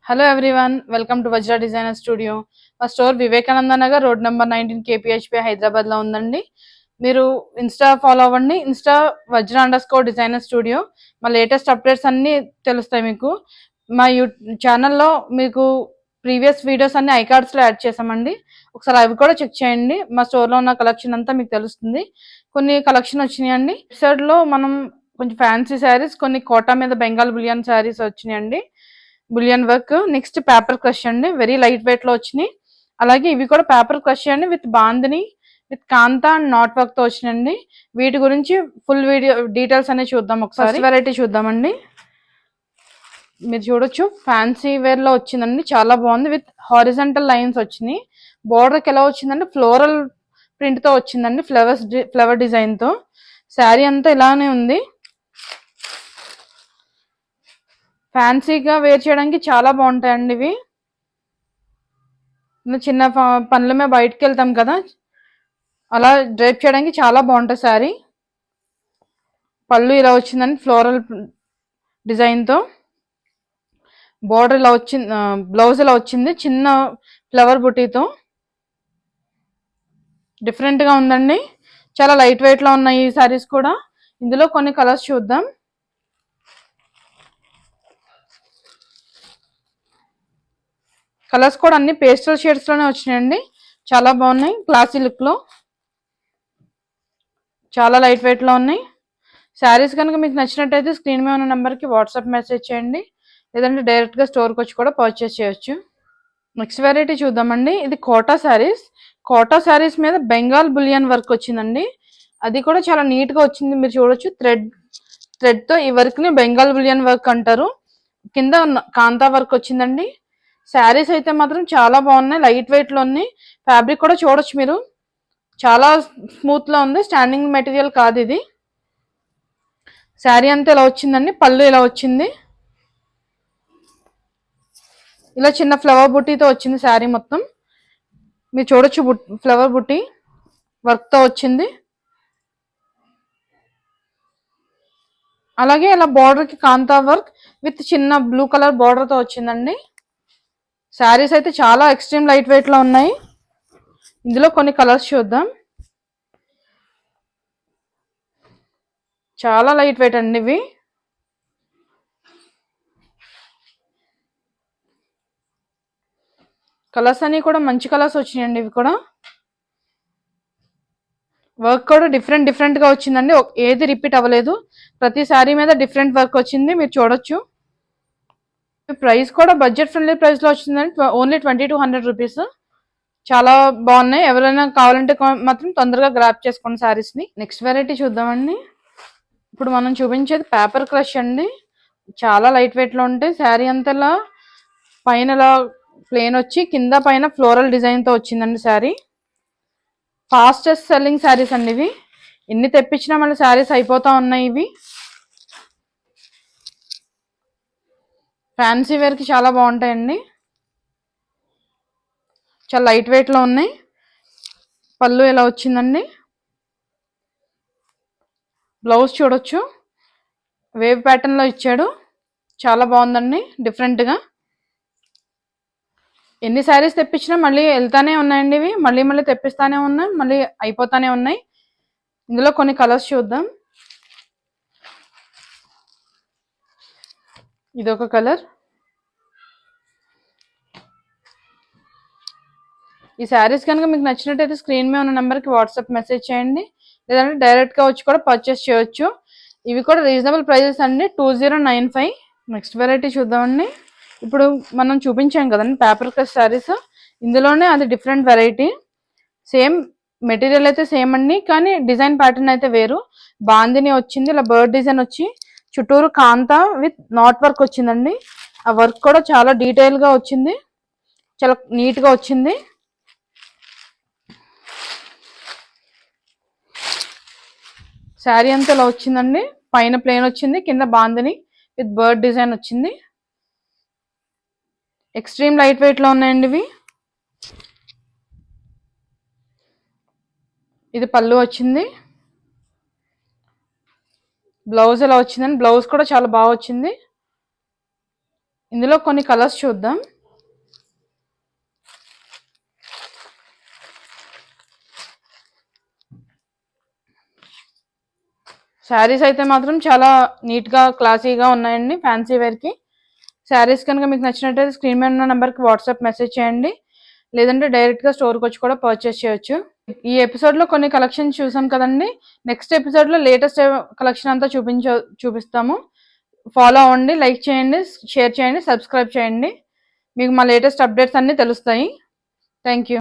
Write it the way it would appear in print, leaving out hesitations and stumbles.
Hello everyone, welcome to Vajra designer studio. మా store Vivekananda Nagar road number 19 KPHP Hyderabad లో ఉందండి. మీరు ఇన్స్టా ఫాలో అవ్వండి, ఇన్స్టా వజ్రా_డిజైనర్ స్టూడియో. మా లేటెస్ట్ అప్డేట్స్ అన్ని తెలుస్తాయి మీకు. మా ఛానల్లో మీకు ప్రీవియస్ వీడియోస్ అన్ని ఐకార్డ్స్ లో యాడ్ చేసామండి, ఒకసారి అవి కూడా చెక్ చేయండి. మా స్టోర్ లో ఉన్న కలెక్షన్ అంతా మీకు తెలుస్తుంది. కొన్ని కలెక్షన్ వచ్చినాయండి. ఎపిసోడ్ లో మనం కొంచెం ఫ్యాన్సీ శారీస్, కొన్ని కోటా మీద బెంగాల్ బులియన్ శారీస్ వచ్చినాయండి, bullion work. Next paper crush అండి, వెరీ లైట్ వెయిట్ లో వచ్చినాయి. అలాగే ఇవి కూడా పేపర్ క్రష్ అండి, with bandhani, with kantha and knot work తో వచ్చినాయండి. వీటి గురించి ఫుల్ వీడియో డీటెయిల్స్ అనేది చూద్దాం. ఒకసారి వెరైటీ చూద్దామండి. మీరు చూడొచ్చు, ఫ్యాన్సీ వేర్ లో వచ్చిందండి, చాలా బాగుంది. విత్ హారిజంటల్ లైన్స్ వచ్చినాయి. బోర్డర్ కి ఎలా వచ్చిందంటే ఫ్లోరల్ ప్రింట్ తో వచ్చిందండి, ఫ్లవర్ డిజైన్ తో. శారీ అంతా ఇలానే ఉంది. ఫ్యాన్సీగా వేర్ చేయడానికి చాలా బాగుంటాయండి ఇవి. చిన్న పనుల మీద బయటకు వెళ్తాం కదా, అలా డ్రైప్ చేయడానికి చాలా బాగుంటుంది శారీ. పళ్ళు ఇలా వచ్చిందండి, ఫ్లోరల్ డిజైన్ తో. బోర్డర్ ఇలా వచ్చింది, బ్లౌజ్ ఇలా వచ్చింది చిన్న ఫ్లవర్ బుటీతో. డిఫరెంట్ గా ఉందండి, చాలా లైట్ వెయిట్ లో ఉన్నాయి ఈ శారీస్ కూడా. ఇందులో కొన్ని కలర్స్ చూద్దాం. కలర్స్ కూడా అన్ని పేస్టల్ షేడ్స్ లోనే వచ్చినాయండి, చాలా బాగున్నాయి. క్లాసీ లుక్ లో చాలా లైట్ వెయిట్ లో ఉన్నాయి. శారీస్ కనుక మీకు నచ్చినట్టయితే స్క్రీన్ మీద ఉన్న నెంబర్కి వాట్సాప్ మెసేజ్ చేయండి, లేదంటే డైరెక్ట్గా స్టోర్కి వచ్చి కూడా పర్చేస్ చేయొచ్చు. నెక్స్ట్ వెరైటీ చూద్దామండి. ఇది కోటా శారీస్. కోటా శారీస్ మీద బెంగాల్ బులియన్ వర్క్ వచ్చిందండి, అది కూడా చాలా నీట్గా వచ్చింది. మీరు చూడొచ్చు, థ్రెడ్తో ఈ వర్క్ని బెంగాల్ బులియన్ వర్క్ అంటారు. కింద కాంతా వర్క్ వచ్చిందండి. శారీస్ అయితే మాత్రం చాలా బాగున్నాయి, లైట్ వెయిట్లో ఉన్నాయి. ఫ్యాబ్రిక్ కూడా చూడొచ్చు మీరు, చాలా స్మూత్లో ఉంది, స్టాండింగ్ మెటీరియల్ కాదు ఇది. శారీ అంతా ఇలా వచ్చిందండి, పళ్ళు ఇలా వచ్చింది, ఇలా చిన్న ఫ్లవర్ బుట్టీతో వచ్చింది శారీ మొత్తం. మీరు చూడొచ్చు, ఫ్లవర్ బుట్టి వర్క్తో వచ్చింది. అలాగే ఇలా బార్డర్కి కాంతా వర్క్ విత్ చిన్న బ్లూ కలర్ బార్డర్తో వచ్చిందండి. శారీస్ అయితే చాలా ఎక్స్ట్రీమ్ లైట్ వెయిట్లో ఉన్నాయి. ఇందులో కొన్ని కలర్స్ చూద్దాం. చాలా లైట్ వెయిట్ అండి ఇవి. కలర్స్ అన్ని కూడా మంచి కలర్స్ వచ్చినాయండి. ఇవి కూడా వర్క్ కూడా డిఫరెంట్ గా వచ్చిందండి, ఏది రిపీట్ అవ్వలేదు. ప్రతి శారీ మీద డిఫరెంట్ వర్క్ వచ్చింది, మీరు చూడొచ్చు. ప్రైస్ కూడా బడ్జెట్ ఫ్రెండ్లీ ప్రైస్ లో వచ్చిందండి, ఓన్లీ 2200 రూపీస్. చాలా బాగున్నాయి. ఎవరైనా కావాలంటే మాత్రం తొందరగా గ్రాప్ చేసుకోండి శారీస్ ని. నెక్స్ట్ వెరైటీ చూద్దామండి. ఇప్పుడు మనం చూపించేది పేపర్ క్రష్ అండి, చాలా లైట్ వెయిట్ లో ఉంటాయి. శారీ అంతలా పైన ప్లేన్ వచ్చి కింద పైన ఫ్లోరల్ డిజైన్ తో వచ్చిందండి శారీ. ఫాస్టెస్ట్ సెల్లింగ్ శారీస్ అండి ఇవి, ఎన్ని తెప్పించినా మళ్ళీ శారీస్ అయిపోతా ఉన్నాయి. ఇవి ఫ్యాన్సీ వేర్ కి చాలా బాగుంటాయండి, చాలా లైట్ వెయిట్ లో ఉన్నాయి. పళ్ళు ఇలా వచ్చిందండి, బ్లౌజ్ చూడొచ్చు, వేవ్ ప్యాటర్న్ లో ఇచ్చాడు, చాలా బాగుందండి డిఫరెంట్ గా. ఎన్ని శారీస్ తెప్పించినా మళ్ళీ వెళ్తానే ఉన్నాయండి ఇవి, మళ్ళీ తెప్పిస్తానే ఉన్నాయి, మళ్ళీ అయిపోతానే ఉన్నాయి. ఇందులో కొన్ని కలర్స్ చూద్దాం. ఇదొక కలర్. ఈ శారీస్ కనుక మీకు నచ్చినట్టయితే స్క్రీన్ మీద ఉన్న నెంబర్కి వాట్సాప్ మెసేజ్ చేయండి, లేదంటే డైరెక్ట్గా వచ్చి కూడా పర్చేస్ చేయొచ్చు. ఇవి కూడా రీజనబుల్ ప్రైజెస్ అండి, 2095. నెక్స్ట్ వెరైటీ చూద్దామండి. ఇప్పుడు మనం చూపించాం కదండి పేపర్ క్రష్ శారీస్, ఇందులోనే అది డిఫరెంట్ వెరైటీ. సేమ్ మెటీరియల్ అయితే సేమ్ అండి, కానీ డిజైన్ ప్యాటర్న్ అయితే వేరు. బాందిని వచ్చింది, ఇలా బర్డ్ డిజైన్ వచ్చి చుట్టూరు కాంతా విత్ నాట్ వర్క్ వచ్చిందండి. ఆ వర్క్ కూడా చాలా డీటెయిల్ గా వచ్చింది, చాలా నీట్ గా వచ్చింది. శారీ అంతా ఇలా వచ్చిందండి, పైన ప్లేన్ వచ్చింది, కింద బాందిని విత్ బర్డ్ డిజైన్ వచ్చింది. ఎక్స్ట్రీమ్ లైట్ వెయిట్ లో ఉన్నాయండి ఇవి. ఇది పళ్ళు వచ్చింది, బ్లౌజ్ ఇలా వచ్చిందండి, బ్లౌజ్ కూడా చాలా బాగా వచ్చింది. ఇందులో కొన్ని కలర్స్ చూద్దాం. శారీస్ అయితే మాత్రం చాలా నీట్గా క్లాసీగా ఉన్నాయండి. ఫ్యాన్సీ వేర్కి శారీస్ కనుక మీకు నచ్చినట్టయితే స్క్రీన్ మీద ఉన్న నెంబర్కి వాట్సాప్ మెసేజ్ చేయండి, లేదంటే డైరెక్ట్గా స్టోర్కి వచ్చి కూడా పర్చేస్ చేయొచ్చు. ఈ ఎపిసోడ్లో కొన్ని కలెక్షన్ చూసాం కదండి. నెక్స్ట్ ఎపిసోడ్లో లేటెస్ట్ కలెక్షన్ అంతా చూపిస్తాము. ఫాలో అవ్వండి, లైక్ చేయండి, షేర్ చేయండి, సబ్స్క్రైబ్ చేయండి. మీకు మా లేటెస్ట్ అప్డేట్స్ అన్నీ తెలుస్తాయి. Thank you.